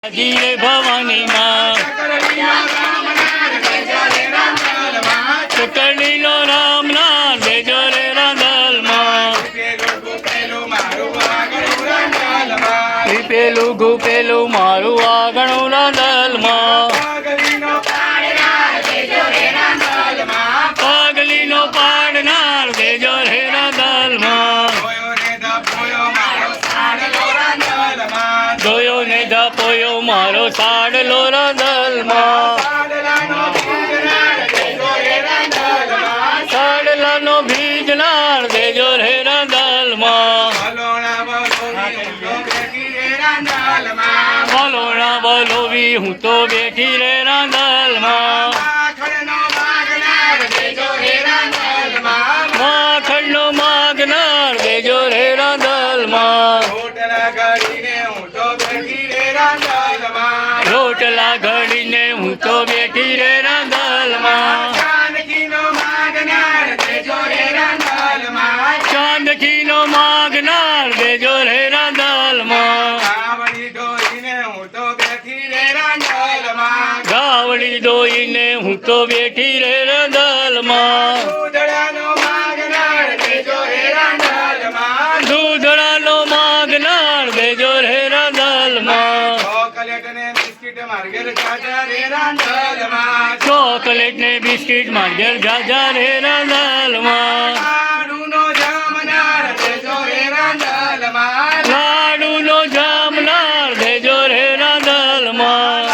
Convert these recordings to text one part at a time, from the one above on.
જીરે ભવાની માં ચકરડીનો રામ ના દેજો રે રાંધલ માં પેલું ગુપેલું મારું આગણું રાંધલ માં પાગલીનો પાડનાર દેજો રે રાંધલ માં જોયો ને ધપોયો મારો સાડલો રાંધલ માં સાડલાનો ભીજનાર દેજો રે રાંધલ માં બોલોણા બોલોવી હું તો બેઠી રે રાંધલ માં માખણનો માગનાર દેજો રે રાંધલ માં રોટલા ઘડીને હું તો બેઠી રે રાંધલ માં ચાંદખીનો માગનાર દેજો રે રાંધલ માં ગાવડી દોઈને હું તો બેઠી રે રાંધલ માં દૂધડાનો માગનાર દેજો રે રાંધલ માં ચોકલેટ ને બિસ્કિટ માર્ગેર જાજા રે રાંધલ માં લાડુનો જામનાર દેજો રે રાંધલ માં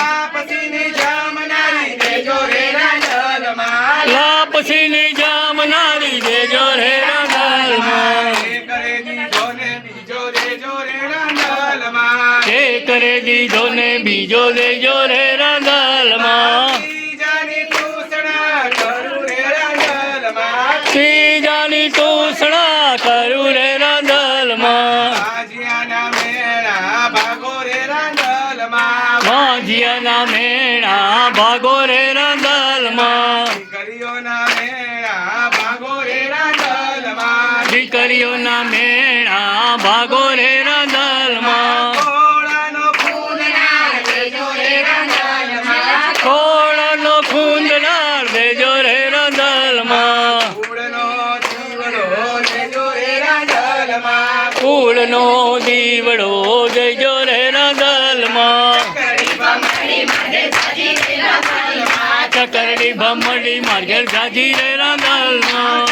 લાપસીની જામનારી દેજો રે રાંધલ માં કરે દીધો ને બીજો દેજો રે રાંધલ માં ત્રીજાની તૂસણા કરું રે રાંધલ માં માજીયાના મેણા ભાગો રે રાંધલ માં દીકરીઓના મેણા ભાગો રે રાંધલ માં કોળાનો ખૂંદનાર દેજો રે રાંધલ માં કુળનો દીવડો દેજો રે રાંધલ માં ચકરડી ભમડી માર્ગેર જાજી રે રાંધલ માં